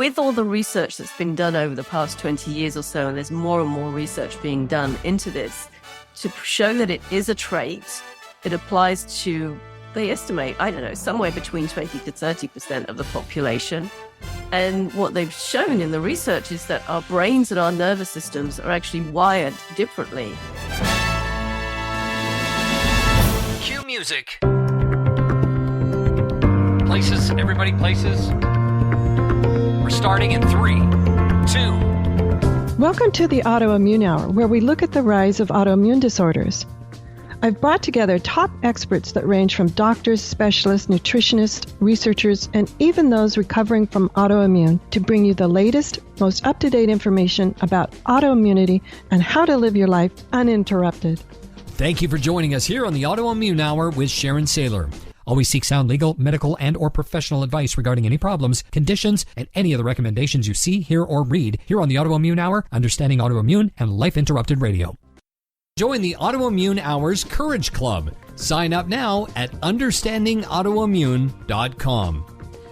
with all the research that's been done over the past 20 years or so, and there's more and more research being done into this, to show that it is a trait, it applies to, they estimate, I don't know, somewhere between 20 to 30% of the population. And what they've shown in the research is that our brains and our nervous systems are actually wired differently. Cue music. Places, everybody, places. We're starting in 3, 2. Welcome to the Autoimmune Hour, where we look at the rise of autoimmune disorders. I've brought together top experts that range from doctors, specialists, nutritionists, researchers, and even those recovering from autoimmune to bring you the latest, most up-to-date information about autoimmunity and how to live your life uninterrupted. Thank you for joining us here on the Autoimmune Hour with Sharon Saylor. Always seek sound legal, medical, and or professional advice regarding any problems, conditions, and any of the recommendations you see, hear, or read here on the Autoimmune Hour, Understanding Autoimmune, and Life Interrupted Radio. Join the Autoimmune Hour's Courage Club. Sign up now at understandingautoimmune.com.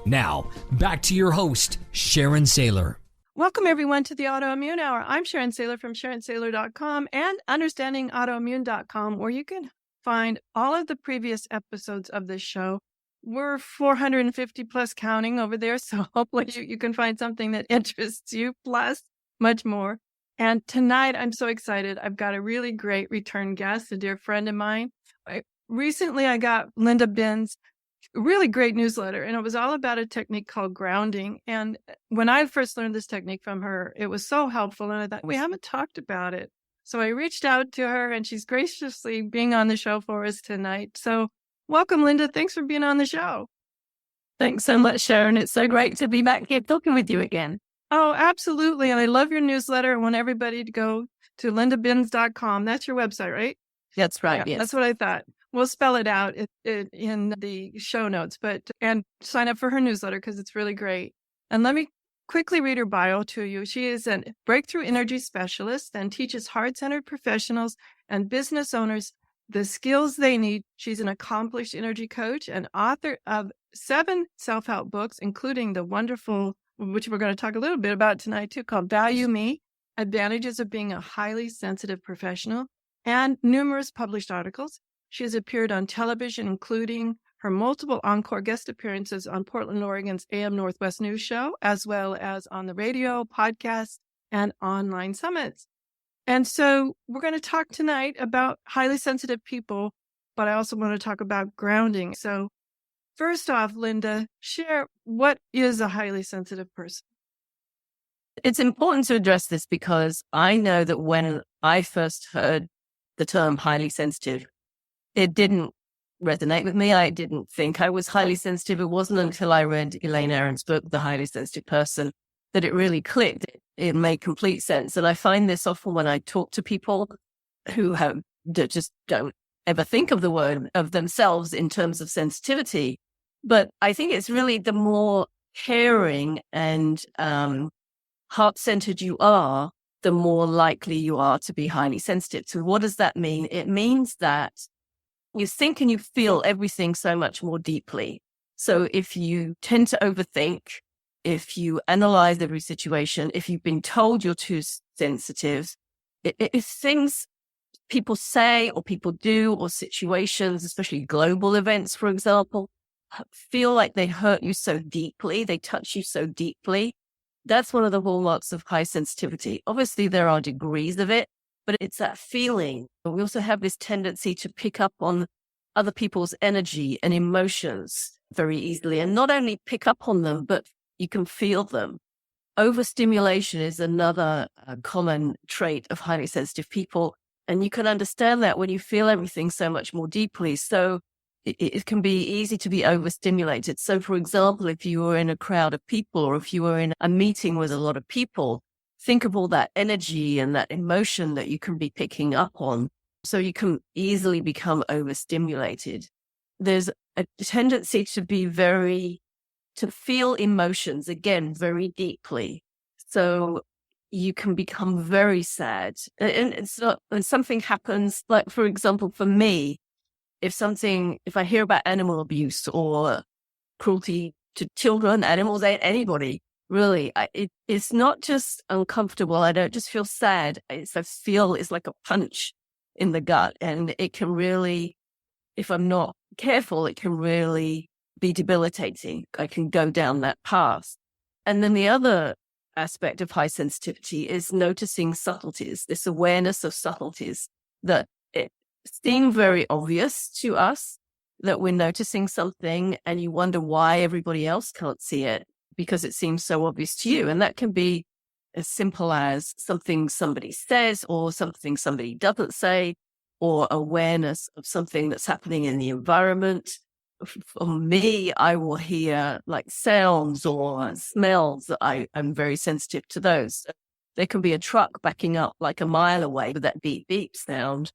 Now, back to your host, Sharon Saylor. Welcome, everyone, to the Autoimmune Hour. I'm Sharon Saylor from SharonSaylor.com and UnderstandingAutoimmune.com, where you can find all of the previous episodes of this show. We're 450 plus counting over there, so hopefully you can find something that interests you, plus much more. And tonight, I'm so excited. I've got a really great return guest, a dear friend of mine. Recently, I got Linda Binn's really great newsletter, and it was all about a technique called grounding. And when I first learned this technique from her, it was so helpful, and I thought, we haven't talked about it. So I reached out to her, and she's graciously being on the show for us tonight. So welcome, Linda. Thanks for being on the show. Thanks so much, Sharon. It's so great to be back here talking with you again. Oh, absolutely. And I love your newsletter. I want everybody to go to lindabins.com. That's your website, right? That's right. Yeah, yes. That's what I thought. We'll spell it out in the show notes, and sign up for her newsletter because it's really great. And let me quickly read her bio to you. She is a breakthrough energy specialist and teaches heart-centered professionals and business owners the skills they need. She's an accomplished energy coach and author of 7 self-help books, including the wonderful, which we're going to talk a little bit about tonight too, called Value Me, Advantages of Being a Highly Sensitive Professional, and numerous published articles. She has appeared on television, including her multiple encore guest appearances on Portland, Oregon's AM Northwest News Show, as well as on the radio, podcast, and online summits. And so we're going to talk tonight about highly sensitive people, but I also want to talk about grounding. So first off, Linda, share what is a highly sensitive person? It's important to address this because I know that when I first heard the term highly sensitive, it didn't resonate with me. I didn't think I was highly sensitive. It wasn't until I read Elaine Aron's book, The Highly Sensitive Person, that it really clicked. It made complete sense. And I find this often when I talk to people that just don't ever think of the word of themselves in terms of sensitivity. But I think it's really the more caring and heart-centered you are, the more likely you are to be highly sensitive. So what does that mean? It means that you think and you feel everything so much more deeply. So if you tend to overthink, if you analyze every situation, if you've been told you're too sensitive, if things people say or people do or situations, especially global events, for example, feel like they hurt you so deeply, they touch you so deeply, that's one of the hallmarks of high sensitivity. Obviously, there are degrees of it, but it's that feeling. We also have this tendency to pick up on other people's energy and emotions very easily, and not only pick up on them, but you can feel them. Overstimulation is another common trait of highly sensitive people, and you can understand that when you feel everything so much more deeply. So it can be easy to be overstimulated. So, for example, if you were in a crowd of people or if you were in a meeting with a lot of people, think of all that energy and that emotion that you can be picking up on. So you can easily become overstimulated. There's a tendency to feel emotions, again, very deeply. So you can become very sad. And it's not, when something happens, like, for example, for me, if I hear about animal abuse or cruelty to children, animals, anybody, Really, it's not just uncomfortable. I don't just feel sad. I feel it's like a punch in the gut. And it can really, if I'm not careful, it can really be debilitating. I can go down that path. And then the other aspect of high sensitivity is noticing subtleties, this awareness of subtleties that it seem very obvious to us that we're noticing something, and you wonder why everybody else can't see it because it seems so obvious to you. And that can be as simple as something somebody says or something somebody doesn't say, or awareness of something that's happening in the environment. For me, I will hear like sounds or smells that I'm very sensitive to those. There can be a truck backing up like a mile away with that beep beep sound,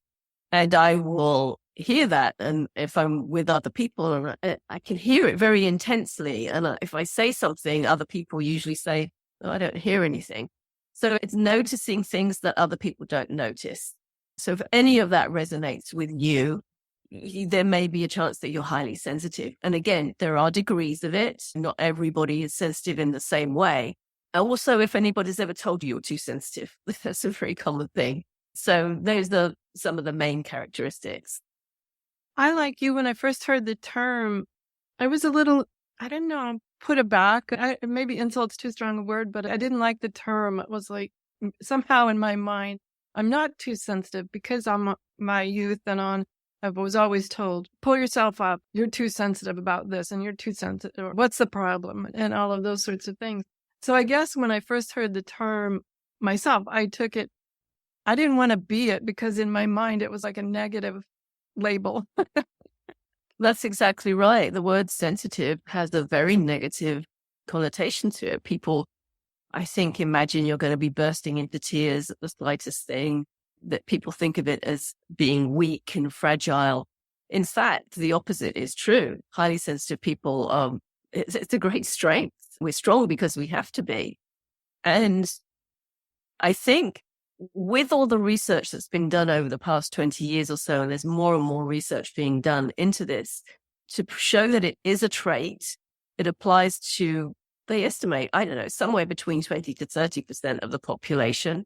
and I will hear that. And if I'm with other people, I can hear it very intensely. And if I say something, other people usually say, "Oh, I don't hear anything." So it's noticing things that other people don't notice. So if any of that resonates with you, there may be a chance that you're highly sensitive. And again, there are degrees of it. Not everybody is sensitive in the same way. Also, if anybody's ever told you you're too sensitive, that's a very common thing. So those are some of the main characteristics. I, like you, when I first heard the term, I was a little, I don't know, put aback. Maybe insult's too strong a word, but I didn't like the term. It was like somehow in my mind, I'm not too sensitive because I'm my youth and on. I was always told, pull yourself up. You're too sensitive about this and you're too sensitive. Or, what's the problem? And all of those sorts of things. So I guess when I first heard the term myself, I took it, I didn't want to be it because in my mind, it was like a negative label. That's exactly right. The word sensitive has a very negative connotation to it. People, I think, imagine you're going to be bursting into tears at the slightest thing, that people think of it as being weak and fragile. In fact, the opposite is true. Highly sensitive people, it's a great strength. We're strong because we have to be. And I think with all the research that's been done over the past 20 years or so, and there's more and more research being done into this to show that it is a trait, it applies to, they estimate, I don't know, somewhere between 20 to 30% of the population.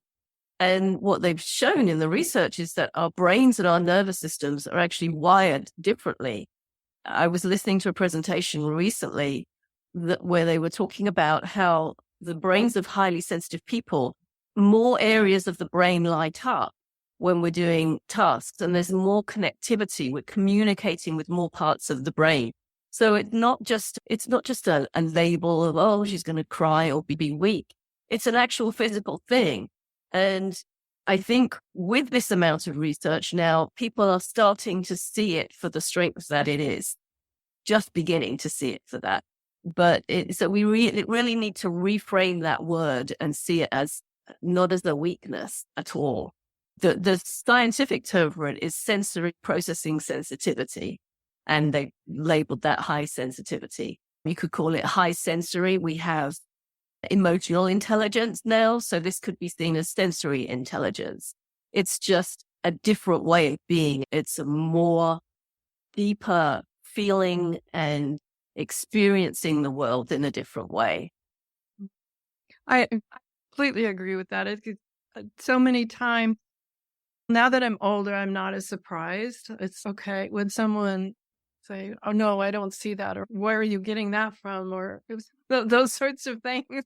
And what they've shown in the research is that our brains and our nervous systems are actually wired differently. I was listening to a presentation recently where they were talking about how the brains of highly sensitive people, more areas of the brain light up when we're doing tasks, and there's more connectivity. We're communicating with more parts of the brain. So it's not just a label of, oh, she's going to cry or be weak. It's an actual physical thing. And I think with this amount of research now, people are starting to see it for the strength that it is, just beginning to see it for that. But so we really need to reframe that word and see it as not as a weakness at all. The scientific term for it is sensory processing sensitivity, and they labeled that high sensitivity. You could call it high sensory. We have emotional intelligence now, so this could be seen as sensory intelligence. It's just a different way of being. It's a more deeper feeling and experiencing the world in a different way. I completely agree with that. It's so many times now that I'm older, I'm not as surprised. It's okay when someone say, "Oh no, I don't see that," or "Where are you getting that from?" or those sorts of things.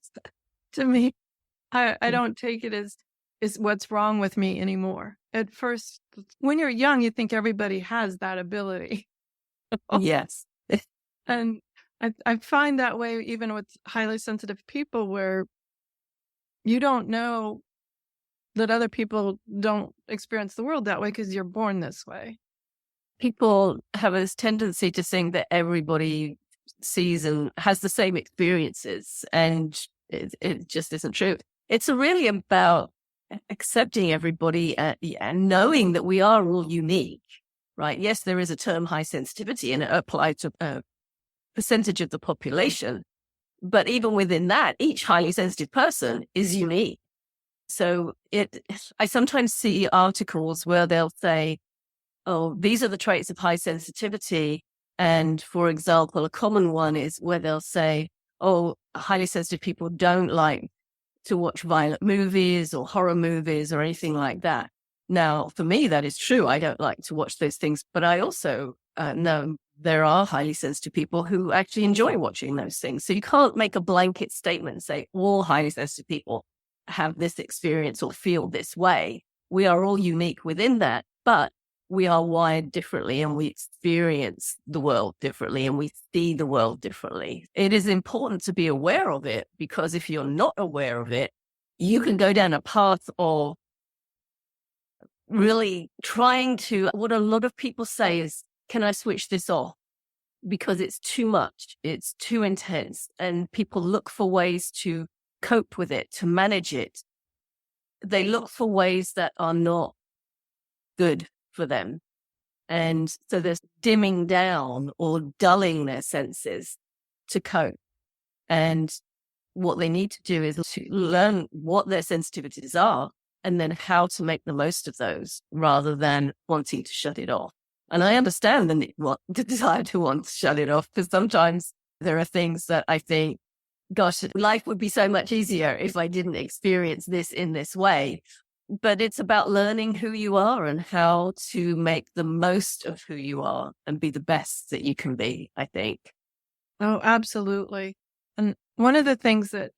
To me, I don't take it as what's wrong with me anymore. At first, when you're young, you think everybody has that ability. Yes. And I find that way even with highly sensitive people, where you don't know that other people don't experience the world that way because you're born this way. People have this tendency to think that everybody sees and has the same experiences, and it just isn't true. It's really about accepting everybody and knowing that we are all unique, right? Yes, there is a term high sensitivity and it applies to a percentage of the population. But even within that, each highly sensitive person is unique. So I sometimes see articles where they'll say, oh, these are the traits of high sensitivity. And for example, a common one is where they'll say, oh, highly sensitive people don't like to watch violent movies or horror movies or anything like that. Now, for me, that is true. I don't like to watch those things, but I also know there are highly sensitive people who actually enjoy watching those things. So you can't make a blanket statement and say all highly sensitive people have this experience or feel this way. We are all unique within that, but we are wired differently and we experience the world differently and we see the world differently. It is important to be aware of it, because if you're not aware of it, you can go down a path of really trying to, what a lot of people say is, can I switch this off? Because it's too much, it's too intense, and people look for ways to cope with it, to manage it. They look for ways that are not good for them. And so there's dimming down or dulling their senses to cope. And what they need to do is to learn what their sensitivities are and then how to make the most of those rather than wanting to shut it off. And I understand the desire to want to shut it off, because sometimes there are things that I think, gosh, life would be so much easier if I didn't experience this in this way. But it's about learning who you are and how to make the most of who you are and be the best that you can be, I think. Oh, absolutely. And one of the things that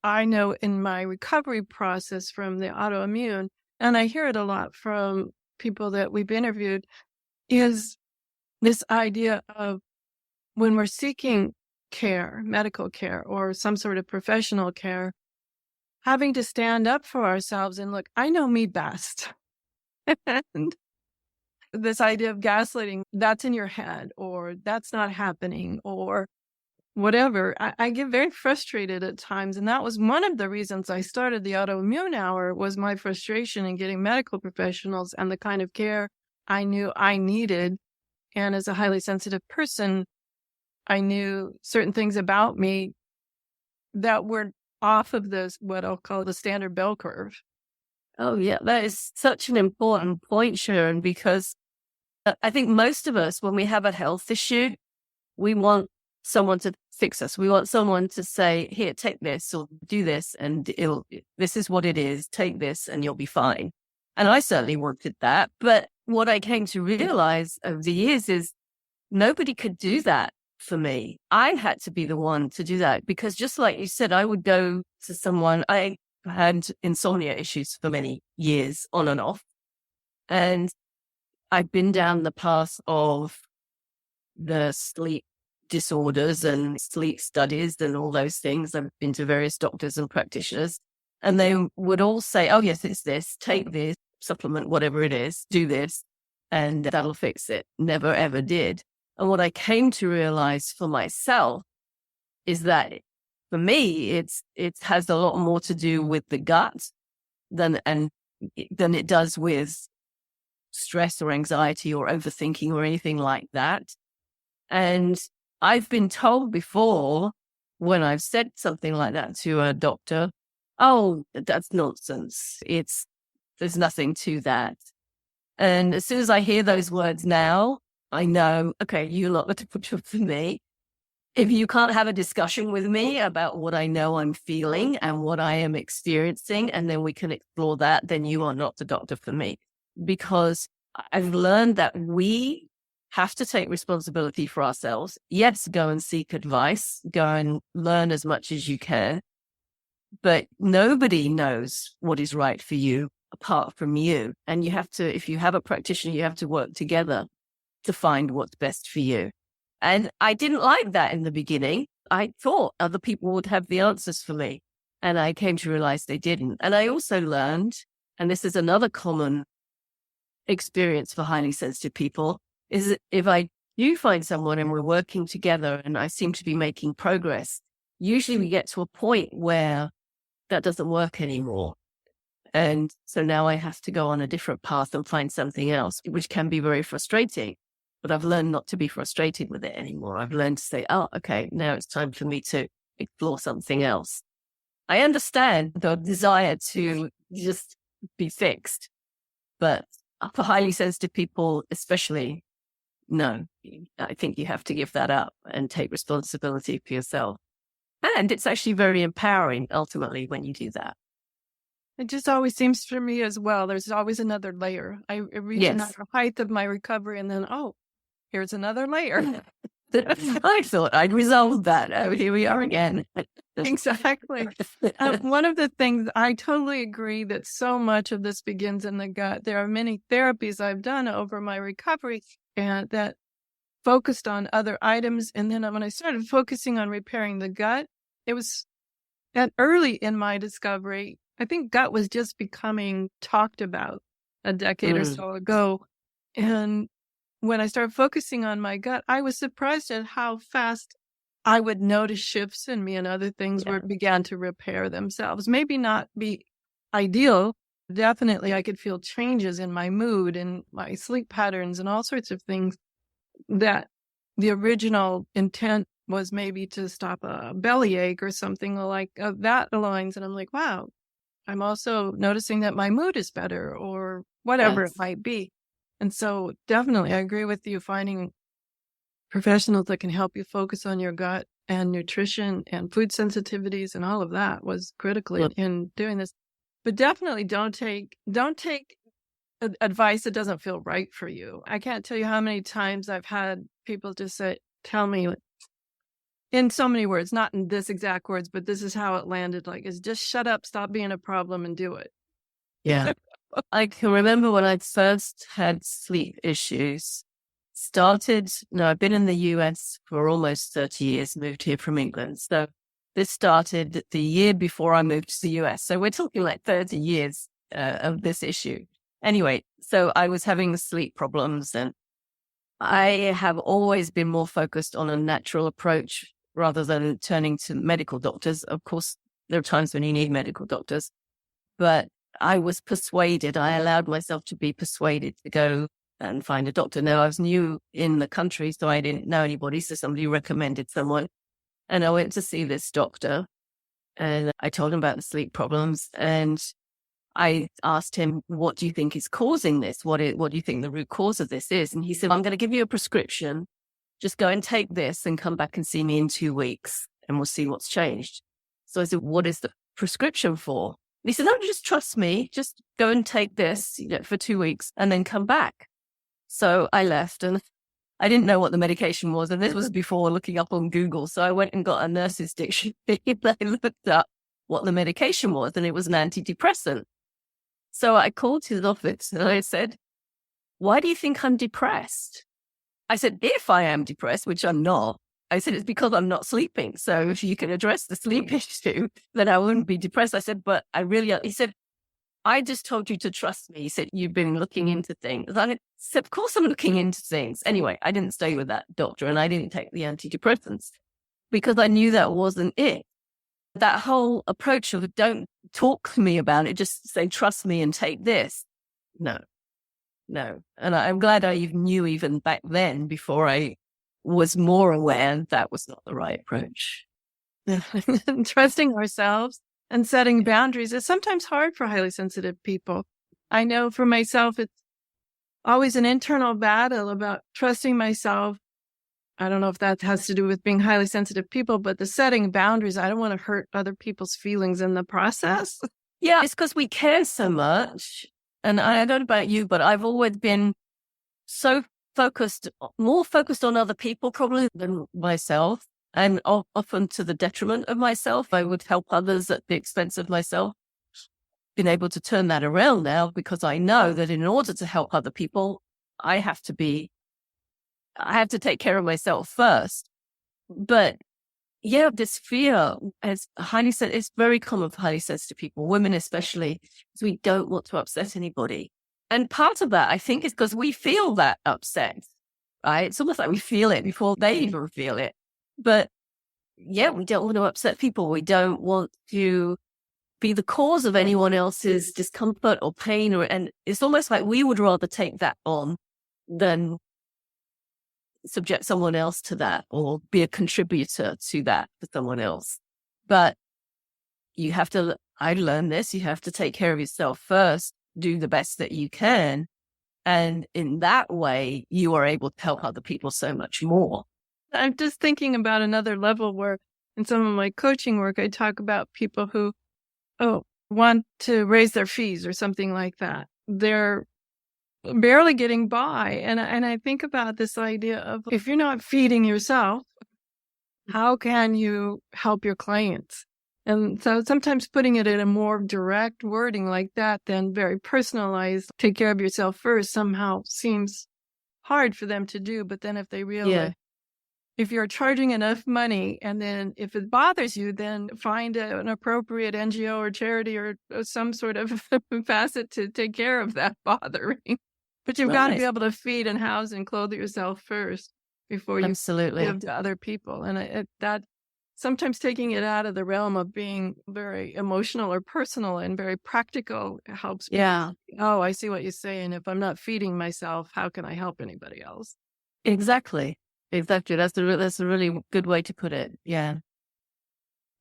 I know in my recovery process from the autoimmune, and I hear it a lot from people that we've interviewed, is this idea of when we're seeking care, medical care, or some sort of professional care, having to stand up for ourselves and look, I know me best. And this idea of gaslighting, that's in your head, or that's not happening, or whatever. I get very frustrated at times. And that was one of the reasons I started the Autoimmune Hour, was my frustration in getting medical professionals and the kind of care I knew I needed. And as a highly sensitive person, I knew certain things about me that were off of this, what I'll call the standard bell curve. Oh, yeah, that is such an important point, Sharon, because I think most of us, when we have a health issue, we want someone to fix us. We want someone to say, here, take this or do this, and this is what it is. Take this and you'll be fine. And I certainly wanted that. But what I came to realize over the years is nobody could do that for me. I had to be the one to do that, because just like you said, I would go to someone. I had insomnia issues for many years on and off. And I've been down the path of the sleep disorders and sleep studies and all those things. I've been to various doctors and practitioners, and they would all say, oh, yes, it's this, take this supplement, whatever it is, do this, and that'll fix it. Never, ever did. And what I came to realize for myself is that for me, it has a lot more to do with the gut than it does with stress or anxiety or overthinking or anything like that. And I've been told before, when I've said something like that to a doctor, oh, that's nonsense. There's nothing to that. And as soon as I hear those words now, I know, okay, you're not the doctor for me. If you can't have a discussion with me about what I know I'm feeling and what I am experiencing, and then we can explore that, then you are not the doctor for me. Because I've learned that we have to take responsibility for ourselves. Yes, go and seek advice, go and learn as much as you can. But nobody knows what is right for you apart from you. And you have to, if you have a practitioner, you have to work together to find what's best for you. And I didn't like that in the beginning. I thought other people would have the answers for me. And I came to realize they didn't. And I also learned, and this is another common experience for highly sensitive people, is that if I do find someone and we're working together and I seem to be making progress, usually we get to a point where that doesn't work anymore. And so now I have to go on a different path and find something else, which can be very frustrating. But I've learned not to be frustrated with it anymore. I've learned to say, oh, okay, now it's time for me to explore something else. I understand the desire to just be fixed, but for highly sensitive people, especially, no, I think you have to give that up and take responsibility for yourself. And it's actually very empowering ultimately when you do that. It just always seems for me as well. There's always another layer. I reach another height of my recovery, and then, oh, here's another layer. I thought I'd resolved that. Oh, here we are again. Exactly. One of the things I totally agree that so much of this begins in the gut. There are many therapies I've done over my recovery and that focused on other items. And then when I started focusing on repairing the gut, it was that early in my discovery. I think gut was just becoming talked about a decade or so ago. And when I started focusing on my gut, I was surprised at how fast I would notice shifts in me and other things where it began to repair themselves. Maybe not be ideal. Definitely, I could feel changes in my mood and my sleep patterns and all sorts of things that the original intent was maybe to stop a bellyache or something like that aligns. And I'm like, wow, I'm also noticing that my mood is better or whatever it might be. And so definitely, I agree with you, finding professionals that can help you focus on your gut and nutrition and food sensitivities and all of that was critical in doing this. But definitely don't take advice that doesn't feel right for you. I can't tell you how many times I've had people just tell me in so many words, not in this exact words, but this is how it landed. Like, is just shut up, stop being a problem and do it. Yeah. I can remember when I first had sleep issues. I've been in the US for almost 30 years, moved here from England. So this started the year before I moved to the US. So we're talking like 30 years of this issue. Anyway, so I was having sleep problems and I have always been more focused on a natural approach rather than turning to medical doctors. Of course, there are times when you need medical doctors, but I was persuaded. I allowed myself to be persuaded to go and find a doctor. Now, I was new in the country, so I didn't know anybody. So somebody recommended someone. And I went to see this doctor and I told him about the sleep problems. And I asked him, what do you think is causing this? What do you think the root cause of this is? And he said, I'm going to give you a prescription. Just go and take this and come back and see me in 2 weeks and we'll see what's changed. So I said, what is the prescription for? And he said, no, just trust me. Just go and take this for 2 weeks and then come back. So I left and I didn't know what the medication was. And this was before looking up on Google. So I went and got a nurse's dictionary and I looked up what the medication was and it was an antidepressant. So I called his office and I said, why do you think I'm depressed? I said, if I am depressed, which I'm not, I said, it's because I'm not sleeping. So if you can address the sleep issue, then I wouldn't be depressed. I said, but he said, I just told you to trust me. He said, you've been looking into things. I said, of course I'm looking into things. Anyway, I didn't stay with that doctor and I didn't take the antidepressants because I knew that wasn't it. That whole approach of don't talk to me about it, just say, trust me and take this. No. And I'm glad I even knew even back then before I was more aware that was not the right approach. Trusting ourselves and setting boundaries is sometimes hard for highly sensitive people. I know for myself, it's always an internal battle about trusting myself. I don't know if that has to do with being highly sensitive people, but the setting boundaries, I don't want to hurt other people's feelings in the process. Yeah, it's because we care so much. And I don't know about you, but I've always been so more focused on other people probably than myself. And often to the detriment of myself. I would help others at the expense of myself. Been able to turn that around now because I know that in order to help other people, I have to take care of myself first. But yeah, this fear is it's very common for highly sensitive people, women especially, because we don't want to upset anybody. And part of that, I think, is because we feel that upset, right? It's almost like we feel it before they even feel it. But yeah, we don't want to upset people. We don't want to be the cause of anyone else's discomfort or pain. And it's almost like we would rather take that on than subject someone else to that or be a contributor to that for someone else. But I learned this, you have to take care of yourself first, do the best that you can. And in that way, you are able to help other people so much more. I'm just thinking about another level where in some of my coaching work, I talk about people who, want to raise their fees or something like that. They're barely getting by. And I think about this idea of, if you're not feeding yourself, how can you help your clients? And so sometimes putting it in a more direct wording like that than very personalized, take care of yourself first, somehow seems hard for them to do. But then if they realize, if you're charging enough money, and then if it bothers you, then find an appropriate NGO or charity or some sort of facet to take care of that bothering. But you've got to be able to feed and house and clothe yourself first before you give to other people. And that sometimes taking it out of the realm of being very emotional or personal and very practical helps. Yeah. Oh, I see what you're saying. If I'm not feeding myself, how can I help anybody else? Exactly. That's a really good way to put it. Yeah.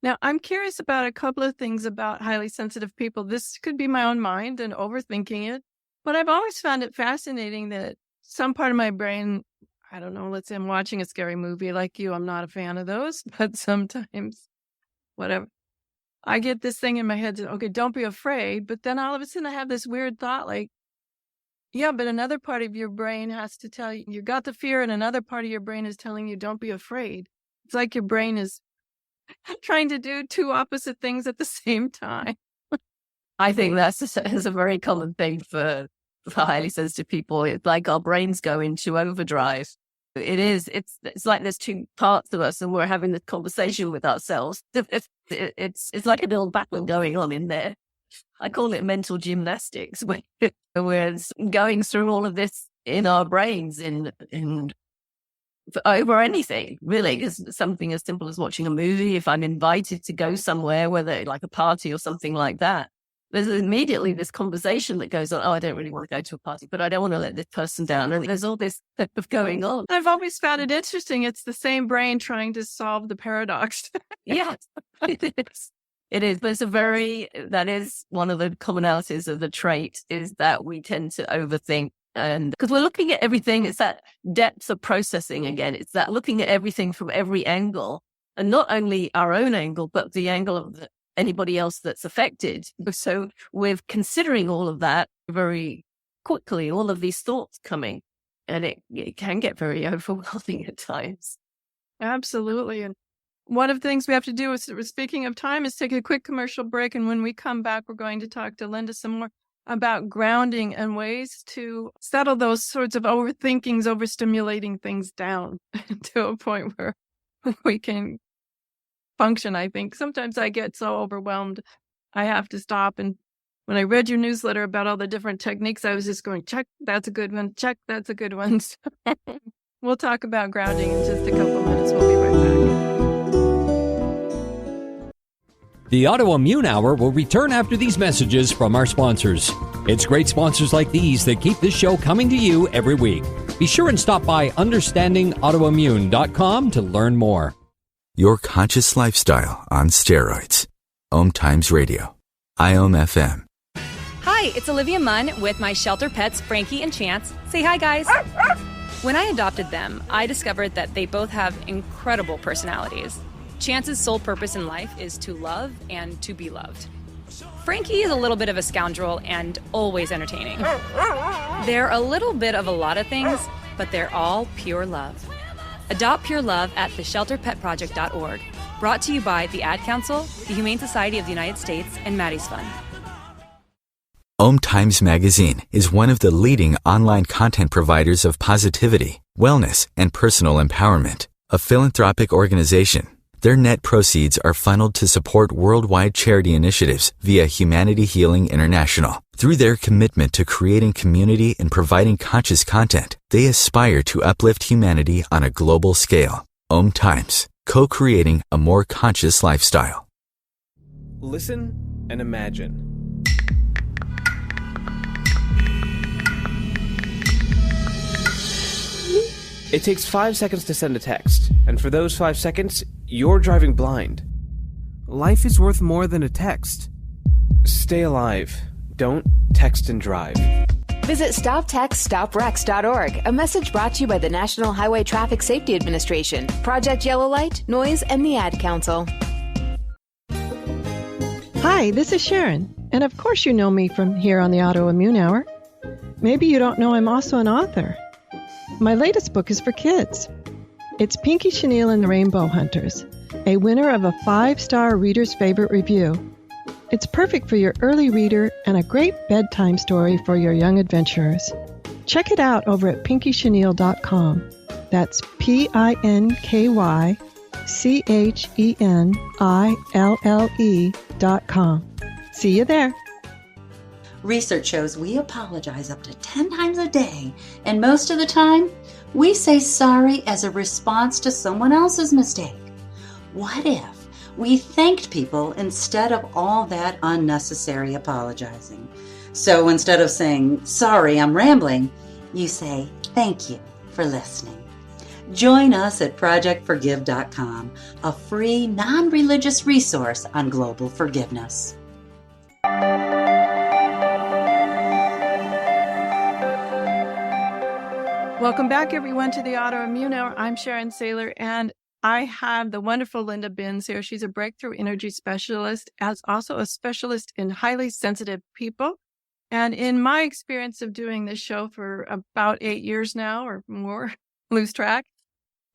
Now, I'm curious about a couple of things about highly sensitive people. This could be my own mind and overthinking it, but I've always found it fascinating that some part of my brain, I don't know, let's say I'm watching a scary movie like you. I'm not a fan of those, but sometimes, whatever, I get this thing in my head, okay, don't be afraid. But then all of a sudden I have this weird thought like, yeah, but another part of your brain has to tell you, you got the fear, and another part of your brain is telling you, don't be afraid. It's like your brain is trying to do two opposite things at the same time. I think that's a very common thing for highly sensitive people. It's like our brains go into overdrive. It's like there's two parts of us, and we're having this conversation with ourselves. It's like a little battle going on in there. I call it mental gymnastics. We're going through all of this in our brains and over anything, really. Because something as simple as watching a movie, if I'm invited to go somewhere, whether like a party or something like that, there's immediately this conversation that goes on. Oh, I don't really want to go to a party, but I don't want to let this person down. And there's all this stuff going on. I've always found it interesting. It's the same brain trying to solve the paradox. Yeah, it is. But that is one of the commonalities of the trait, is that we tend to overthink. And because we're looking at everything, it's that depth of processing again. It's that looking at everything from every angle, and not only our own angle, but the angle of anybody else that's affected. So we're considering all of that very quickly, all of these thoughts coming, and it can get very overwhelming at times. Absolutely. And one of the things we have to do is, speaking of time, is take a quick commercial break. And when we come back, we're going to talk to Linda some more about grounding and ways to settle those sorts of overthinkings, overstimulating things down to a point where we can function. I think sometimes I get so overwhelmed, I have to stop. And when I read your newsletter about all the different techniques, I was just going, check, that's a good one. Check, that's a good one. So we'll talk about grounding in just a couple minutes. We'll be right back. The Autoimmune Hour will return after these messages from our sponsors. It's great sponsors like these that keep this show coming to you every week. Be sure and stop by understandingautoimmune.com to learn more. Your conscious lifestyle on steroids. Om Times Radio. IOM FM. Hi, it's Olivia Munn with my shelter pets, Frankie and Chance. Say hi, guys. When I adopted them, I discovered that they both have incredible personalities. Chance's sole purpose in life is to love and to be loved. Frankie is a little bit of a scoundrel and always entertaining. They're a little bit of a lot of things, but they're all pure love. Adopt pure love at theshelterpetproject.org. Brought to you by the Ad Council, the Humane Society of the United States, and Maddie's Fund. Om Times Magazine is one of the leading online content providers of positivity, wellness, and personal empowerment. A philanthropic organization, their net proceeds are funneled to support worldwide charity initiatives via Humanity Healing International. Through their commitment to creating community and providing conscious content, they aspire to uplift humanity on a global scale. Om Times, co-creating a more conscious lifestyle. Listen and imagine. It takes 5 seconds to send a text, and for those 5 seconds, you're driving blind. Life is worth more than a text. Stay alive. Don't text and drive. Visit StopTextStopWrecks.org, a message brought to you by the National Highway Traffic Safety Administration, Project Yellow Light, Noise, and the Ad Council. Hi, this is Sharon, and of course you know me from here on the Autoimmune Hour. Maybe you don't know I'm also an author. My latest book is for kids. It's Pinky Chenille and the Rainbow Hunters, a winner of a 5-star Reader's Favorite Review. It's perfect for your early reader and a great bedtime story for your young adventurers. Check it out over at pinkychenille.com. That's PinkyChenille.com. See you there. Research shows we apologize up to 10 times a day, and most of the time, we say sorry as a response to someone else's mistake. What if we thanked people instead of all that unnecessary apologizing? So instead of saying, sorry, I'm rambling, you say, thank you for listening. Join us at projectforgive.com, a free, non-religious resource on global forgiveness. Welcome back, everyone, to the Autoimmune Hour. I'm Sharon Saylor, and I have the wonderful Linda Binns here. She's a breakthrough energy specialist, as also a specialist in highly sensitive people. And in my experience of doing this show for about 8 years now or more, lose track,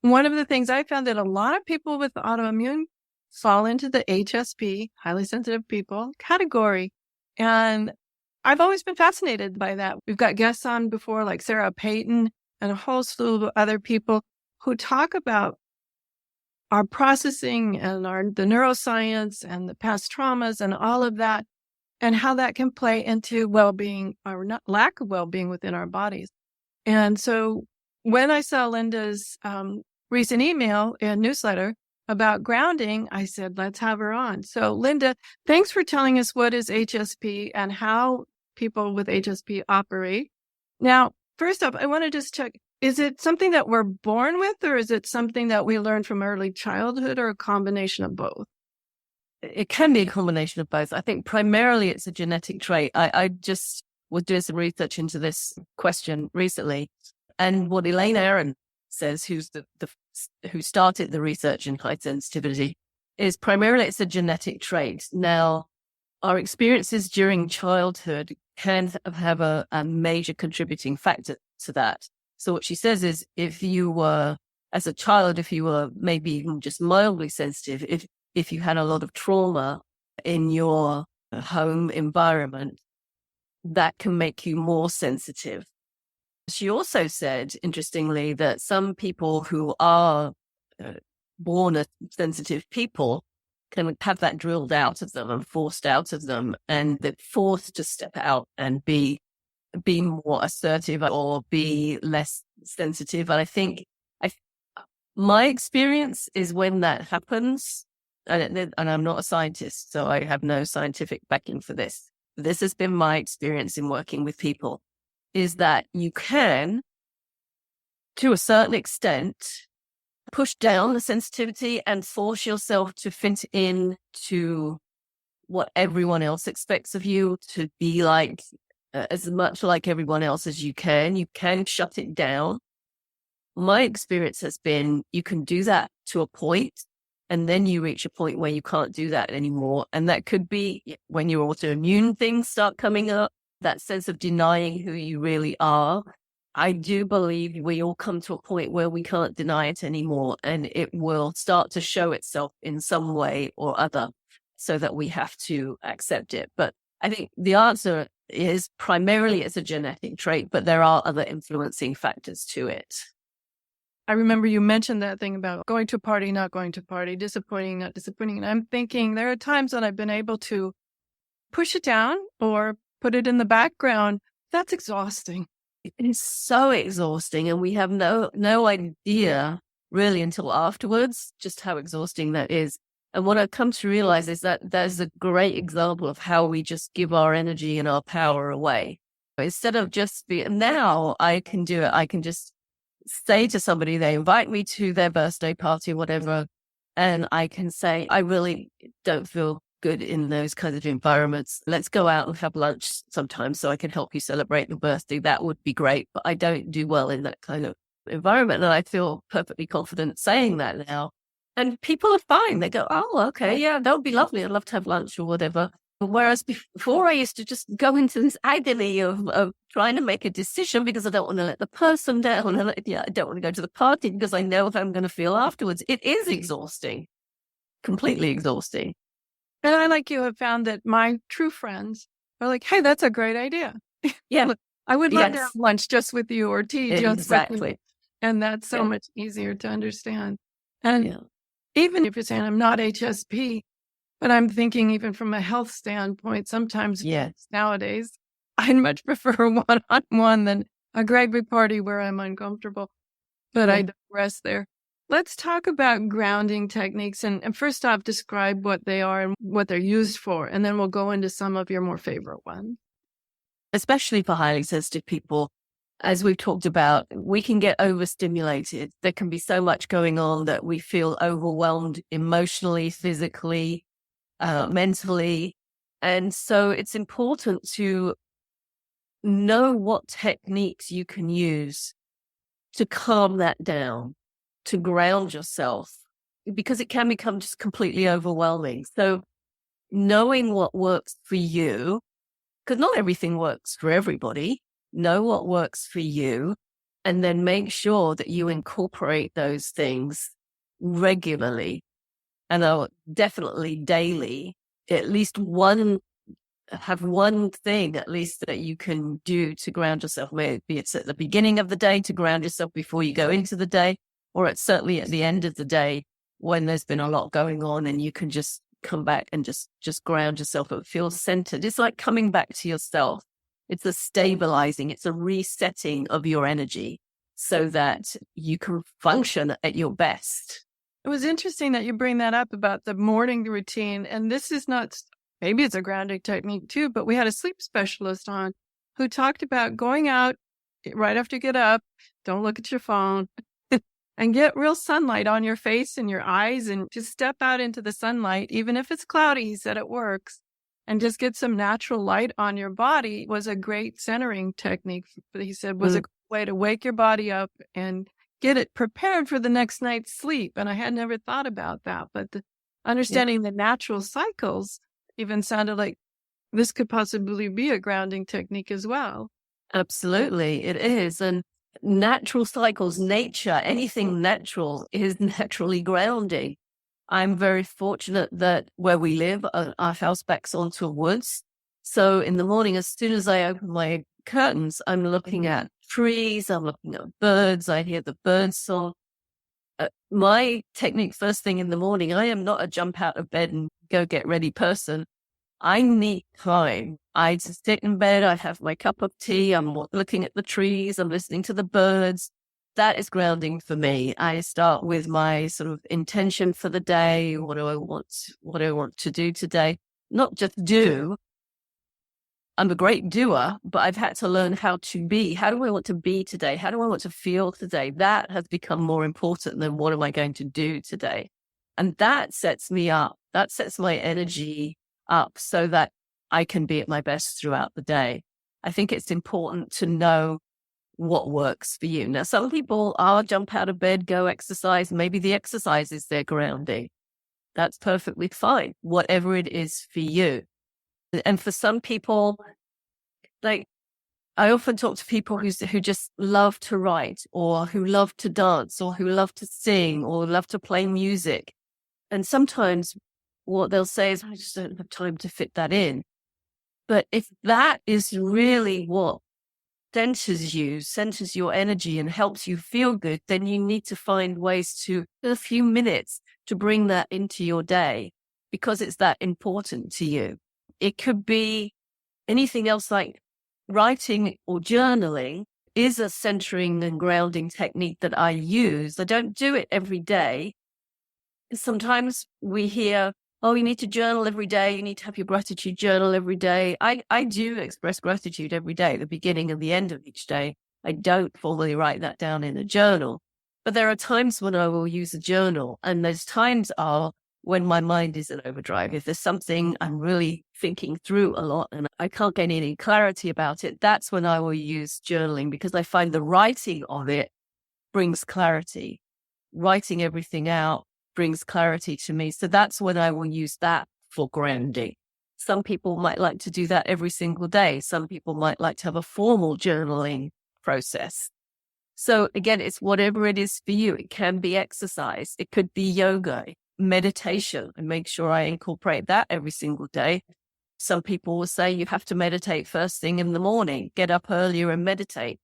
one of the things I found that a lot of people with autoimmune fall into the HSP, highly sensitive people category. And I've always been fascinated by that. We've got guests on before like Sarah Payton and a whole slew of other people who talk about our processing and the neuroscience and the past traumas and all of that, and how that can play into well-being or not lack of well-being within our bodies. And so when I saw Linda's recent email and newsletter about grounding, I said, let's have her on. So Linda, thanks for telling us what is HSP and how people with HSP operate. Now, first up, I want to just check, is it something that we're born with, or is it something that we learn from early childhood, or a combination of both? It can be a combination of both. I think primarily it's a genetic trait. I just was doing some research into this question recently. And what Elaine Aron says, who's who started the research in high sensitivity, is primarily it's a genetic trait. Now, our experiences during childhood can have a major contributing factor to that. So what she says is, if you were, as a child, if you were maybe even just mildly sensitive, if you had a lot of trauma in your home environment, that can make you more sensitive. She also said, interestingly, that some people who are born as sensitive people can have that drilled out of them and forced out of them, and they're forced to step out and be more assertive or be less sensitive. And I think my experience is when that happens, and I'm not a scientist, so I have no scientific backing for this. This has been my experience in working with people, is that you can, to a certain extent, push down the sensitivity and force yourself to fit in to what everyone else expects of you, to be like as much like everyone else as you can. You can shut it down. My experience has been you can do that to a point, and then you reach a point where you can't do that anymore. And that could be when your autoimmune things start coming up, that sense of denying who you really are. I do believe we all come to a point where we can't deny it anymore, and it will start to show itself in some way or other, so that we have to accept it. But I think the answer is primarily it's a genetic trait, but there are other influencing factors to it. I remember you mentioned that thing about going to a party, not going to a party, disappointing, not disappointing. And I'm thinking there are times when I've been able to push it down or put it in the background. That's exhausting. It is so exhausting, and we have no idea really until afterwards just how exhausting that is. And what I've come to realize is that there's a great example of how we just give our energy and our power away. Instead of just now I can do it. I can just say to somebody, they invite me to their birthday party or whatever, and I can say, I really don't feel good in those kinds of environments. Let's go out and have lunch sometime so I can help you celebrate your birthday. That would be great. But I don't do well in that kind of environment. And I feel perfectly confident saying that now. And people are fine. They go, oh, okay, yeah, that would be lovely. I'd love to have lunch or whatever. Whereas before I used to just go into this agony of trying to make a decision because I don't want to let the person down. And I don't want to go to the party because I know how I'm going to feel afterwards. It is exhausting, completely exhausting. And I, like you, have found that my true friends are like, hey, that's a great idea. Yeah. I would love to have lunch just with you or tea just with you. And that's so much easier to understand. And even if you're saying I'm not HSP, but I'm thinking even from a health standpoint, sometimes nowadays, I'd much prefer one-on-one than a great big party where I'm uncomfortable. But I digress there. Let's talk about grounding techniques. And first off, describe what they are and what they're used for. And then we'll go into some of your more favorite ones. Especially for highly sensitive people, as we've talked about, we can get overstimulated. There can be so much going on that we feel overwhelmed emotionally, physically, mentally. And so it's important to know what techniques you can use to calm that down, to ground yourself, because it can become just completely overwhelming. So knowing what works for you, because not everything works for everybody, know what works for you, and then make sure that you incorporate those things regularly and definitely daily. At least have one thing at least that you can do to ground yourself. Maybe it's at the beginning of the day to ground yourself before you go into the day, or it's certainly at the end of the day when there's been a lot going on and you can just come back and just ground yourself and feel centered. It's like coming back to yourself. It's a stabilizing, it's a resetting of your energy so that you can function at your best. It was interesting that you bring that up about the morning routine. And this is not, maybe it's a grounding technique too, but we had a sleep specialist on who talked about going out right after you get up, don't look at your phone, and get real sunlight on your face and your eyes and just step out into the sunlight. Even if it's cloudy, he said it works. And just get some natural light on your body was a great centering technique. He said was a way to wake your body up and get it prepared for the next night's sleep. And I had never thought about that. But understanding the natural cycles even sounded like this could possibly be a grounding technique as well. Absolutely, it is. And natural cycles, nature, anything natural is naturally grounding. I'm very fortunate that where we live, our house backs onto woods. So in the morning, as soon as I open my curtains, I'm looking at trees, I'm looking at birds, I hear the bird song. My technique first thing in the morning, I am not a jump out of bed and go get ready person. I need time. I just sit in bed, I have my cup of tea, I'm looking at the trees, I'm listening to the birds. That is grounding for me. I start with my sort of intention for the day. What do I want to do today? Not just do. I'm a great doer, but I've had to learn how to be. How do I want to be today? How do I want to feel today? That has become more important than what am I going to do today? And that sets me up. That sets my energy up so that I can be at my best throughout the day. I think it's important to know what works for you. Now, some people are jump out of bed, go exercise. Maybe the exercise is their grounding. That's perfectly fine, whatever it is for you. And for some people, like I often talk to people who just love to write or who love to dance or who love to sing or love to play music. And sometimes what they'll say is, I just don't have time to fit that in. But if that is really what centers your energy and helps you feel good, then you need to find ways to, in a few minutes, to bring that into your day because it's that important to you. It could be anything else like writing or journaling is a centering and grounding technique that I use. I don't do it every day. Sometimes we hear, oh, you need to journal every day. You need to have your gratitude journal every day. I do express gratitude every day, the beginning and the end of each day. I don't formally write that down in a journal. But there are times when I will use a journal, and those times are when my mind is in overdrive. If there's something I'm really thinking through a lot and I can't get any clarity about it, that's when I will use journaling, because I find the writing of it brings clarity. Writing everything out brings clarity to me. So that's when I will use that for grounding. Some people might like to do that every single day. Some people might like to have a formal journaling process. So again, it's whatever it is for you. It can be exercise. It could be yoga, meditation, and make sure I incorporate that every single day. Some people will say you have to meditate first thing in the morning, get up earlier and meditate.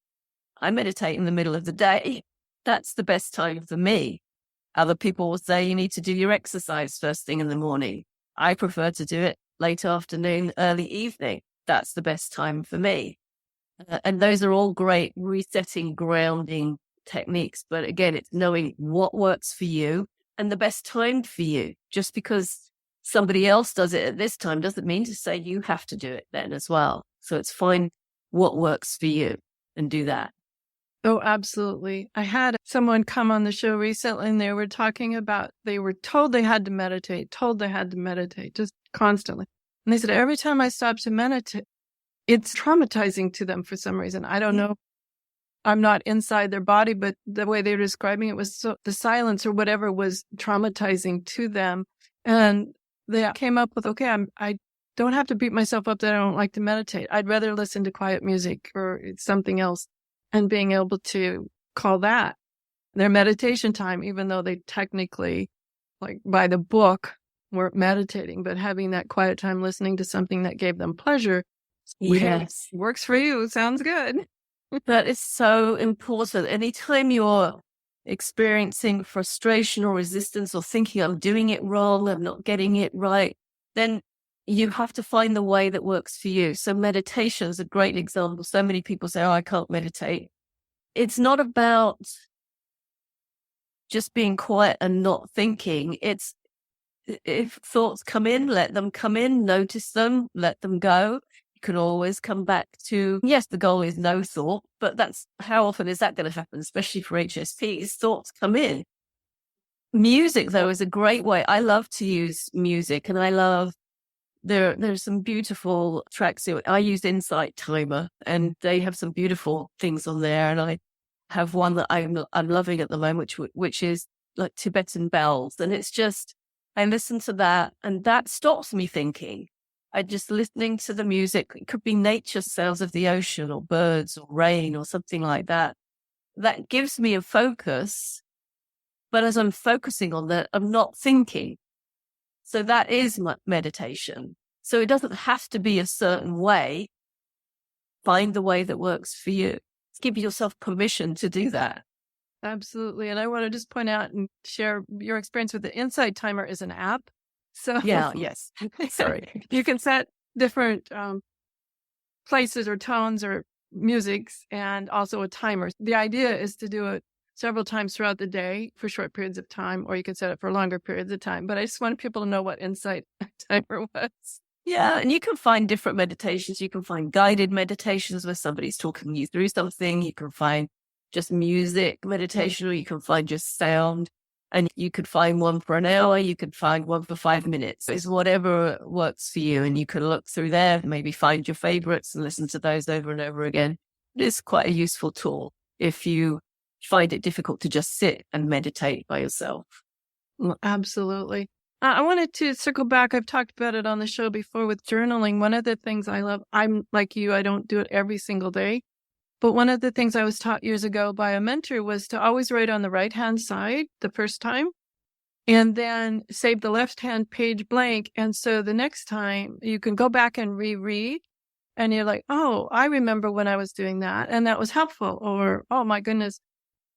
I meditate in the middle of the day. That's the best time for me. Other people will say you need to do your exercise first thing in the morning. I prefer to do it late afternoon, early evening. That's the best time for me. And those are all great resetting, grounding techniques. But again, it's knowing what works for you and the best time for you. Just because somebody else does it at this time doesn't mean to say you have to do it then as well. So it's find what works for you and do that. Oh, absolutely. I had someone come on the show recently and they were talking about, they were told they had to meditate, just constantly. And they said, every time I stop to meditate, it's traumatizing to them for some reason. I don't know. I'm not inside their body, but the way they were describing it was the silence or whatever was traumatizing to them. And they came up with, okay, I don't have to beat myself up that I don't like to meditate. I'd rather listen to quiet music or something else. And being able to call that their meditation time, even though they technically, like by the book, weren't meditating, but having that quiet time listening to something that gave them pleasure. Yes. Works for you. Sounds good. That is so important. Anytime you're experiencing frustration or resistance or thinking I'm doing it wrong, I'm not getting it right, then you have to find the way that works for you. So meditation is a great example. So many people say, oh, I can't meditate. It's not about just being quiet and not thinking. It's if thoughts come in, let them come in, notice them, let them go. You can always come back to, yes, the goal is no thought, but that's how often is that going to happen, especially for HSPs? Thoughts come in. Music, though, is a great way. I love to use music, and I love there's some beautiful tracks. I use Insight Timer, and they have some beautiful things on there. And I have one that I'm loving at the moment, which is like Tibetan bells. And it's just, I listen to that, and that stops me thinking. I just listening to the music. It could be nature sounds of the ocean or birds or rain or something like that. That gives me a focus. But as I'm focusing on that, I'm not thinking. So that is meditation. So it doesn't have to be a certain way. Find the way that works for you. Give yourself permission to do that. Absolutely. And I want to just point out and share your experience with the Insight Timer is an app. So yeah, yes. Sorry. You can set different places or tones or musics and also a timer. The idea is to do it several times throughout the day for short periods of time, or you can set it for longer periods of time. But I just wanted people to know what Insight Timer was. Yeah, and you can find different meditations. You can find guided meditations where somebody's talking you through something. You can find just music meditation, or you can find just sound. And you could find one for an hour. You could find one for 5 minutes. It's whatever works for you. And you can look through there, maybe find your favorites and listen to those over and over again. It is quite a useful tool if you find it difficult to just sit and meditate by yourself. Absolutely. I wanted to circle back. I've talked about it on the show before with journaling. One of the things I love, I'm like you, I don't do it every single day. But one of the things I was taught years ago by a mentor was to always write on the right-hand side the first time and then save the left-hand page blank. And so the next time you can go back and reread and you're like, oh, I remember when I was doing that and that was helpful. Or, oh my goodness,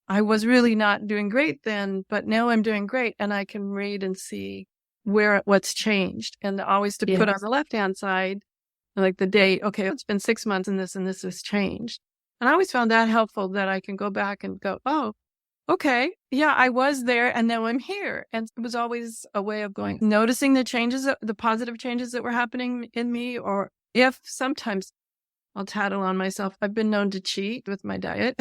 I was really not doing great then, but now I'm doing great. And I can read and see what's changed. And always to put on the left-hand side, like the date, okay, it's been 6 months and this has changed. And I always found that helpful, that I can go back and go, oh, okay, yeah, I was there and now I'm here. And it was always a way of going, noticing the changes, the positive changes that were happening in me. Or if sometimes I'll tattle on myself, I've been known to cheat with my diet.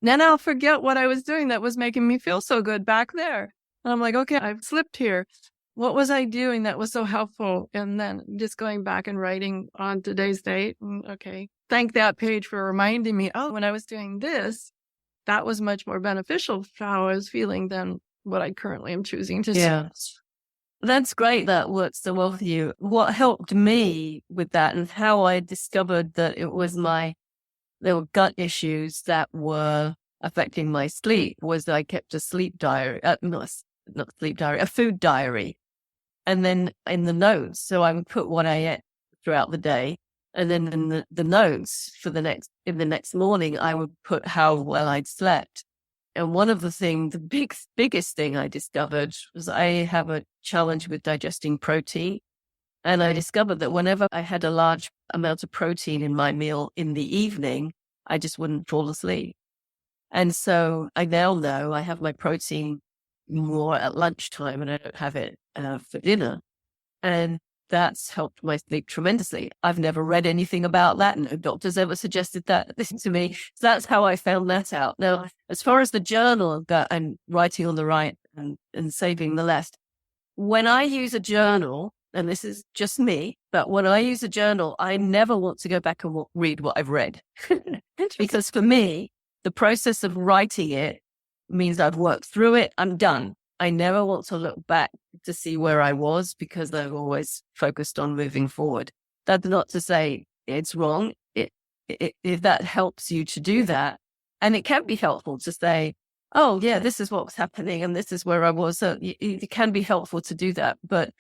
Then I'll forget what I was doing that was making me feel so good back there. And I'm like, okay, I've slipped here. What was I doing that was so helpful? And then just going back and writing on today's date. Okay, thank that page for reminding me, oh, when I was doing this, that was much more beneficial for how I was feeling than what I currently am choosing to Yeah. That's great. That works so well for you. What helped me with that and how I discovered that there were gut issues that were affecting my sleep was I kept a sleep diary, not sleep diary, a food diary. And then in the notes, so I would put what I ate throughout the day. And then in the notes in the next morning, I would put how well I'd slept. And one of the biggest thing I discovered was I have a challenge with digesting protein. And I discovered that whenever I had a large amount of protein in my meal in the evening, I just wouldn't fall asleep. And so I now know I have my protein more at lunchtime and I don't have it for dinner. And that's helped my sleep tremendously. I've never read anything about that. No doctors ever suggested that. Listen to me. So that's how I found that out. Now, as far as the journal that I'm writing on the right and saving the left, when I use a journal, and this is just me, but when I use a journal, I never want to go back and read what I've read. Because for me, the process of writing it means I've worked through it. I'm done. I never want to look back to see where I was because I've always focused on moving forward. That's not to say it's wrong. If that helps you to do that, and it can be helpful to say, oh, yeah, this is what was happening and this is where I was. So it can be helpful to do that. But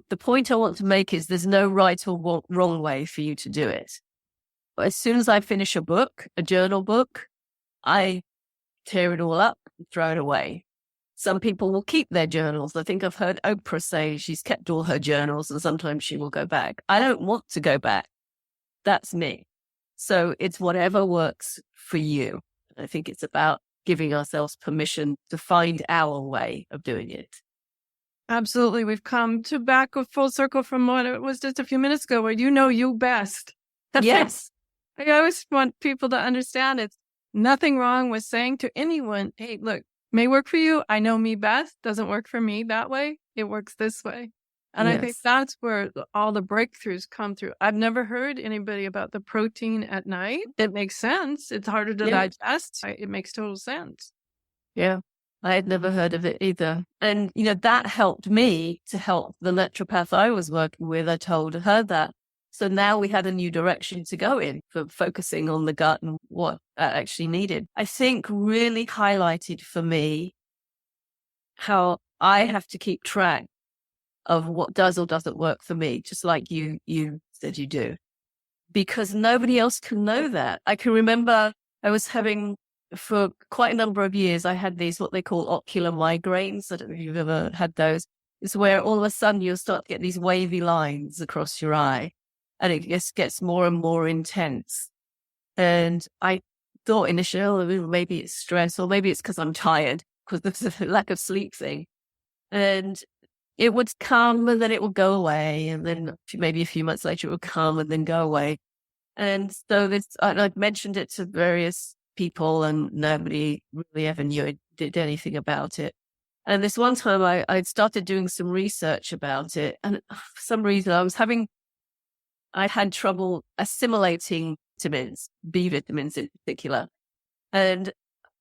the point I want to make is there's no right or wrong way for you to do it. As soon as I finish a journal book, I tear it all up and throw it away. Some people will keep their journals. I think I've heard Oprah say she's kept all her journals and sometimes she will go back. I don't want to go back. That's me. So it's whatever works for you. I think it's about giving ourselves permission to find our way of doing it. Absolutely. We've come back a full circle from what it was just a few minutes ago where you know you best. Yes. I always want people to understand it's nothing wrong with saying to anyone, hey, look, may work for you. I know me best. Doesn't work for me that way. It works this way. And I think that's where all the breakthroughs come through. I've never heard anybody about the protein at night. It makes sense. It's harder to digest. It makes total sense. Yeah. I had never heard of it either. And, that helped me to help the naturopath I was working with. I told her that. So now we had a new direction to go in for focusing on the gut and what I actually needed. I think really highlighted for me how I have to keep track of what does or doesn't work for me, just like you said you do, because nobody else can know that. I can remember I was having, for quite a number of years, I had these, what they call ocular migraines. I don't know if you've ever had those. It's where all of a sudden you'll start to get these wavy lines across your eye. And it just gets more and more intense. And I thought initially, oh, maybe it's stress, or maybe it's because I'm tired, because there's a lack of sleep thing. And it would come and then it would go away. And then maybe a few months later, it would come and then go away. And so I'd mentioned it to various people and nobody really ever knew it, did anything about it. And this one time I started doing some research about it. And for some reason I had trouble assimilating vitamins, B vitamins in particular. And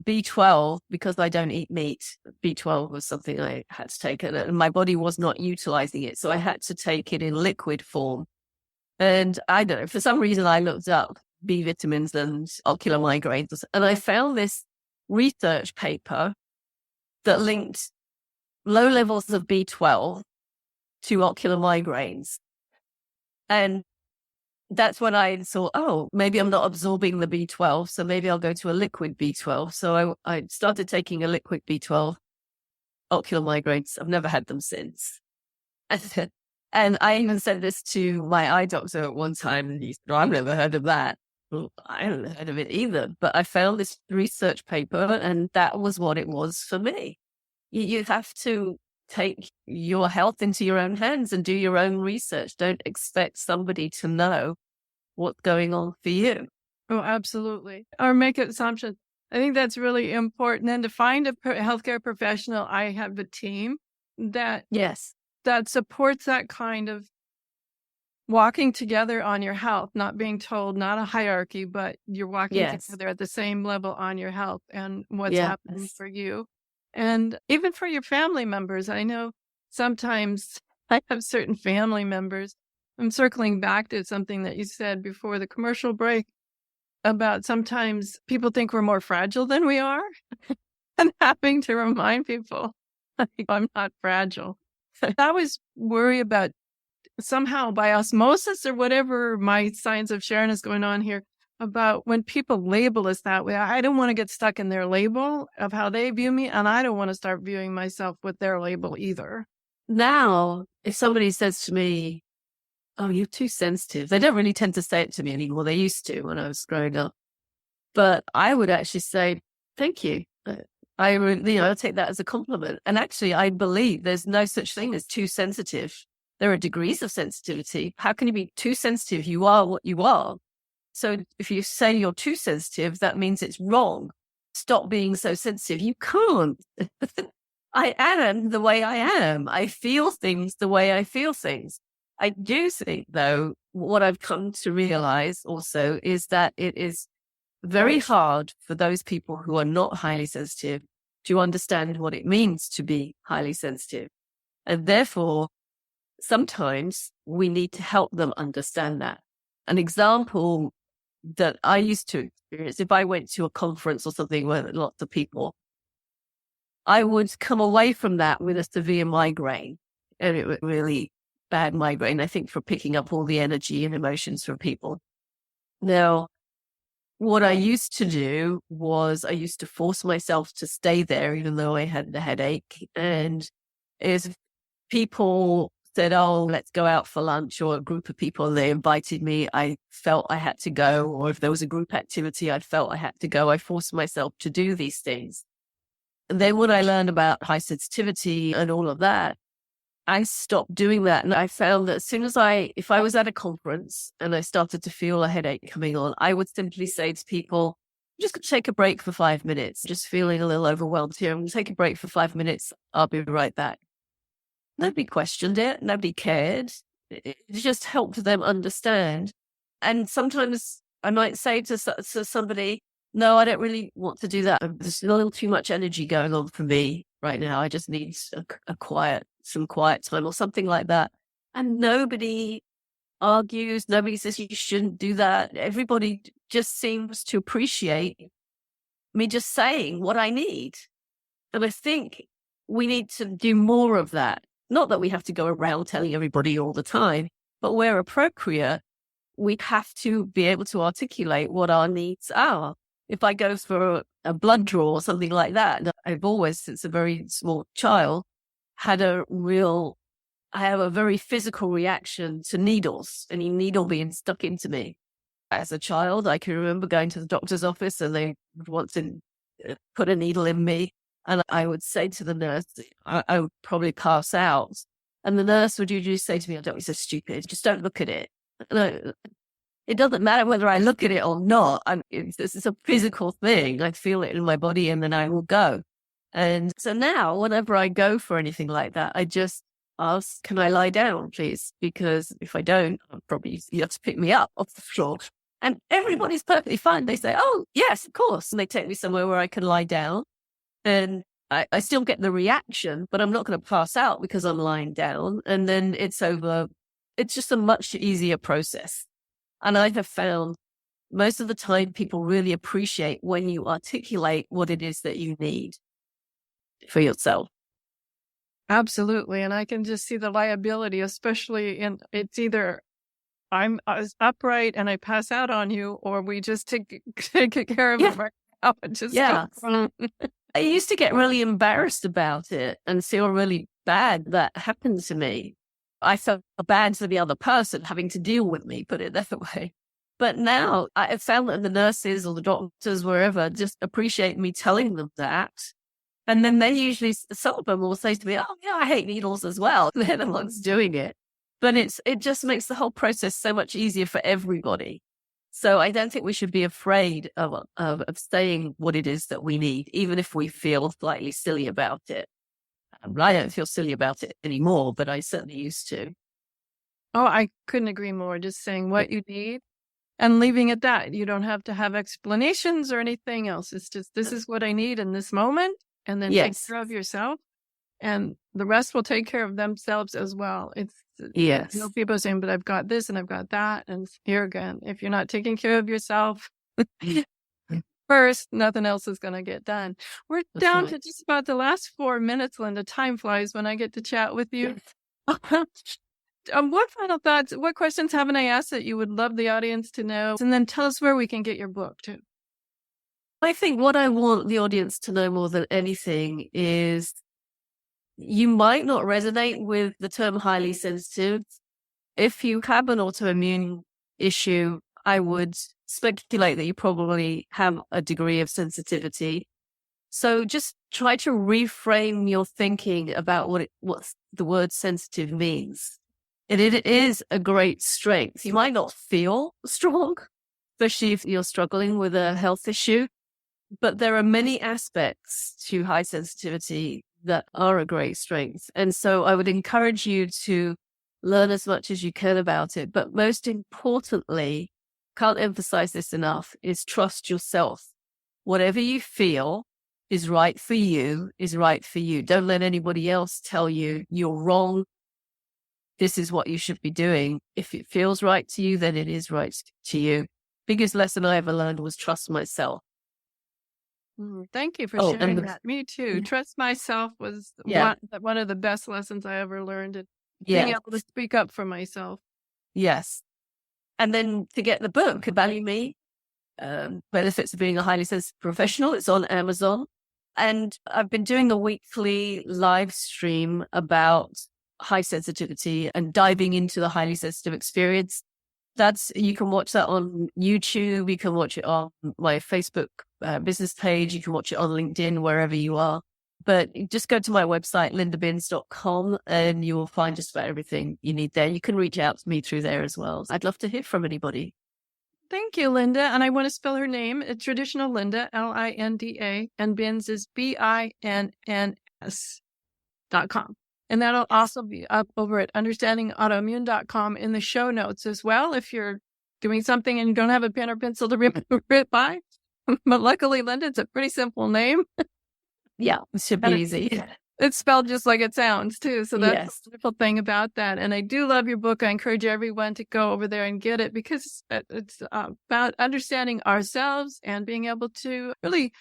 B12, because I don't eat meat, B12 was something I had to take, and my body was not utilizing it. So I had to take it in liquid form. And I don't know, for some reason I looked up B vitamins and ocular migraines, and I found this research paper that linked low levels of B12 to ocular migraines. And that's when I thought, oh, maybe I'm not absorbing the B12, so maybe I'll go to a liquid B12. So I started taking a liquid B12, ocular migraines. I've never had them since. And I even said this to my eye doctor at one time, and he said, oh, I've never heard of that. Well, I haven't heard of it either. But I found this research paper, and that was what it was for me. You have to take your health into your own hands and do your own research. Don't expect somebody to know what's going on for you. Oh, absolutely. Or make assumptions. I think that's really important. And to find a healthcare professional, I have a team that Yes. that supports that kind of walking together on your health, not being told, not a hierarchy, but you're walking Yes. together at the same level on your health and what's Yes. happening for you. And even for your family members, I know sometimes I have certain family members. I'm circling back to something that you said before the commercial break about sometimes people think we're more fragile than we are and having to remind people, like, I'm not fragile. I always worry about somehow by osmosis or whatever my science of Sharon is going on here about when people label us that way. I don't want to get stuck in their label of how they view me, and I don't want to start viewing myself with their label either. Now, if somebody says to me, oh, you're too sensitive, they don't really tend to say it to me anymore. They used to when I was growing up. But I would actually say, thank you. I take that as a compliment. And actually, I believe there's no such thing as too sensitive. There are degrees of sensitivity. How can you be too sensitive? You are what you are. So if you say you're too sensitive, that means it's wrong. Stop being so sensitive. You can't. I am the way I am. I feel things the way I feel things. I do think, though, what I've come to realize also is that it is very hard for those people who are not highly sensitive to understand what it means to be highly sensitive. And therefore, sometimes we need to help them understand that. An example that I used to experience, if I went to a conference or something with lots of people, I would come away from that with a severe migraine, and it was really bad migraine, I think, for picking up all the energy and emotions from people. Now, what I used to do was I used to force myself to stay there, even though I had the headache. And if people said, oh, let's go out for lunch, or a group of people, they invited me, I felt I had to go. Or if there was a group activity, I felt I had to go. I forced myself to do these things. And then when I learned about high sensitivity and all of that, I stopped doing that. And I found that as soon as if I was at a conference and I started to feel a headache coming on, I would simply say to people, I'm just going to take a break for 5 minutes, just feeling a little overwhelmed here. I'm going to take a break for 5 minutes. I'll be right back. Nobody questioned it. Nobody cared. It just helped them understand. And sometimes I might say to somebody, no, I don't really want to do that. There's a little too much energy going on for me right now. I just need some quiet time or something like that. And nobody argues. Nobody says you shouldn't do that. Everybody just seems to appreciate me just saying what I need. And I think we need to do more of that. Not that we have to go around telling everybody all the time, but where appropriate, we have to be able to articulate what our needs are. If I go for a blood draw or something like that, I've always, since a very small child, I have a very physical reaction to needles, any needle being stuck into me. As a child, I can remember going to the doctor's office and they would want to put a needle in me. And I would say to the nurse, I would probably pass out. And the nurse would usually say to me, don't be so stupid, just don't look at it. It doesn't matter whether I look at it or not. This is a physical thing. I feel it in my body and then I will go. And so now, whenever I go for anything like that, I just ask, can I lie down, please? Because if I don't, you have to pick me up off the floor. And everybody's perfectly fine. They say, oh, yes, of course. And they take me somewhere where I can lie down. And I still get the reaction, but I'm not going to pass out because I'm lying down. And then it's over. It's just a much easier process. And I have found most of the time people really appreciate when you articulate what it is that you need for yourself. Absolutely. And I can just see the liability, especially it's either I'm upright and I pass out on you, or we just take care of it right now and just go. I used to get really embarrassed about it and feel really bad that happened to me. I felt bad to the other person having to deal with me, put it that way. But now I found that the nurses or the doctors, wherever, just appreciate me telling them that. And then they usually, some of them will say to me, oh, yeah, I hate needles as well. They're the ones doing it. But it just makes the whole process so much easier for everybody. So I don't think we should be afraid of saying what it is that we need, even if we feel slightly silly about it. I don't feel silly about it anymore, but I certainly used to. Oh, I couldn't agree more. Just saying what you need and leaving it that. You don't have to have explanations or anything else. It's just, this is what I need in this moment. And then take care of yourself. And the rest will take care of themselves as well. People are saying, but I've got this and I've got that. And here again, if you're not taking care of yourself first, nothing else is going to get done. We're down to just about the last 4 minutes, Linda. Time flies when I get to chat with you. What final thoughts, what questions haven't I asked that you would love the audience to know? And then tell us where we can get your book too. I think what I want the audience to know more than anything is you might not resonate with the term highly sensitive. If you have an autoimmune issue, I would speculate that you probably have a degree of sensitivity. So just try to reframe your thinking about what the word sensitive means. And it is a great strength. You might not feel strong, especially if you're struggling with a health issue, but there are many aspects to high sensitivity that are a great strength. And so I would encourage you to learn as much as you can about it. But most importantly, can't emphasize this enough, is trust yourself. Whatever you feel is right for you is right for you. Don't let anybody else tell you you're wrong. This is what you should be doing. If it feels right to you, then it is right to you. Biggest lesson I ever learned was trust myself. Thank you for sharing that. Me too. Trust myself was one of the best lessons I ever learned. And being able to speak up for myself. Yes. And then to get the book, Value Me, Benefits of Being a Highly Sensitive Professional, it's on Amazon. And I've been doing a weekly live stream about high sensitivity and diving into the highly sensitive experience. You can watch that on YouTube. You can watch it on my Facebook business page. You can watch it on LinkedIn, wherever you are. But just go to my website, lindabins.com, and you will find just about everything you need there. You can reach out to me through there as well. I'd love to hear from anybody. Thank you, Linda. And I want to spell her name. It's traditional Linda, Linda, and Bins is BINNS.com. And that'll also be up over at understandingautoimmune.com in the show notes as well. If you're doing something and you don't have a pen or pencil to remember it by. But luckily, Linda, it's a pretty simple name. Yeah, it should be easy. It's spelled just like it sounds too. So that's the wonderful thing about that. And I do love your book. I encourage everyone to go over there and get it because it's about understanding ourselves and being able to really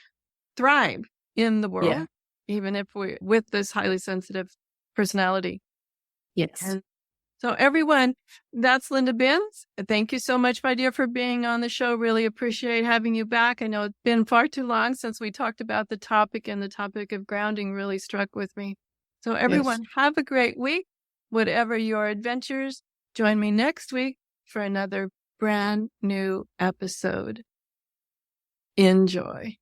thrive in the world, even if we're with this highly sensitive personality. Yes. And so everyone, that's Linda Bins. Thank you so much, my dear, for being on the show. Really appreciate having you back. I know it's been far too long since we talked about the topic, and the topic of grounding really struck with me. So everyone, have a great week. Whatever your adventures, join me next week for another brand new episode. Enjoy.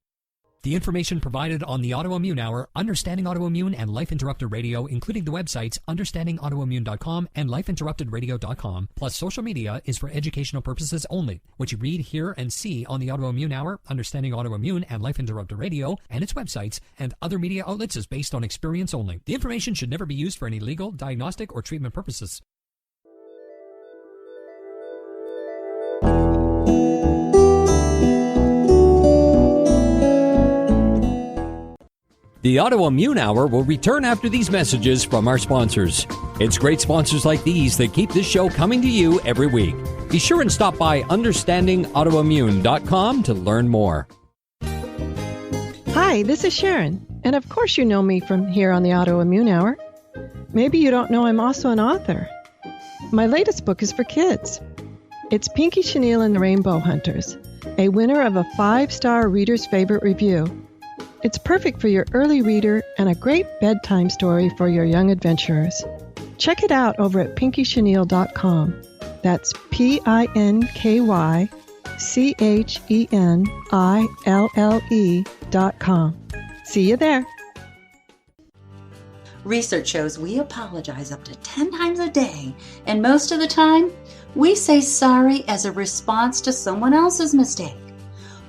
The information provided on the Autoimmune Hour, Understanding Autoimmune, and Life Interrupted Radio, including the websites understandingautoimmune.com and lifeinterruptedradio.com, plus social media, is for educational purposes only. What you read, hear, and see on the Autoimmune Hour, Understanding Autoimmune, and Life Interrupted Radio, and its websites, and other media outlets is based on experience only. The information should never be used for any legal, diagnostic, or treatment purposes. The Autoimmune Hour will return after these messages from our sponsors. It's great sponsors like these that keep this show coming to you every week. Be sure and stop by understandingautoimmune.com to learn more. Hi, this is Sharon, and of course you know me from here on the Autoimmune Hour. Maybe you don't know I'm also an author. My latest book is for kids. It's Pinky Chenille and the Rainbow Hunters, a winner of a 5-star Reader's Favorite review. It's perfect for your early reader and a great bedtime story for your young adventurers. Check it out over at pinkychenille.com. That's PinkyChenille.com. See you there. Research shows we apologize up to 10 times a day, and most of the time, We say sorry as a response to someone else's mistake.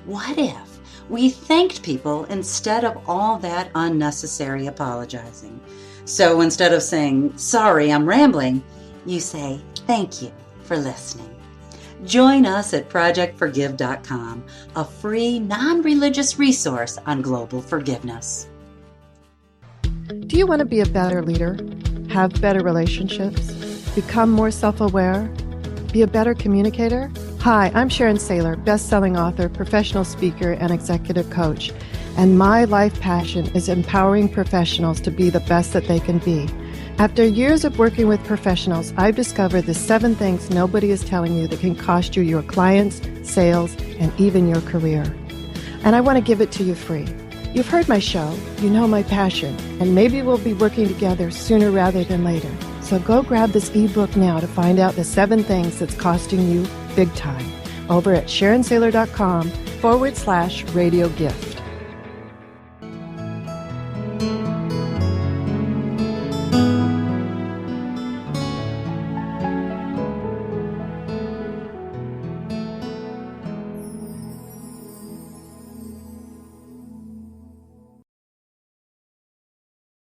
What if we thanked people instead of all that unnecessary apologizing? So instead of saying, sorry, I'm rambling, you say, thank you for listening. Join us at projectforgive.com, a free, non-religious resource on global forgiveness. Do you want to be a better leader, have better relationships, become more self-aware, be a better communicator? Hi, I'm Sharon Saylor, best-selling author, professional speaker, and executive coach. And my life passion is empowering professionals to be the best that they can be. After years of working with professionals, I've discovered the 7 things nobody is telling you that can cost you your clients, sales, and even your career. And I want to give it to you free. You've heard my show, you know my passion, and maybe we'll be working together sooner rather than later. So go grab this ebook now to find out the 7 things that's costing you big time over at SharonSaylor.com/radio gift.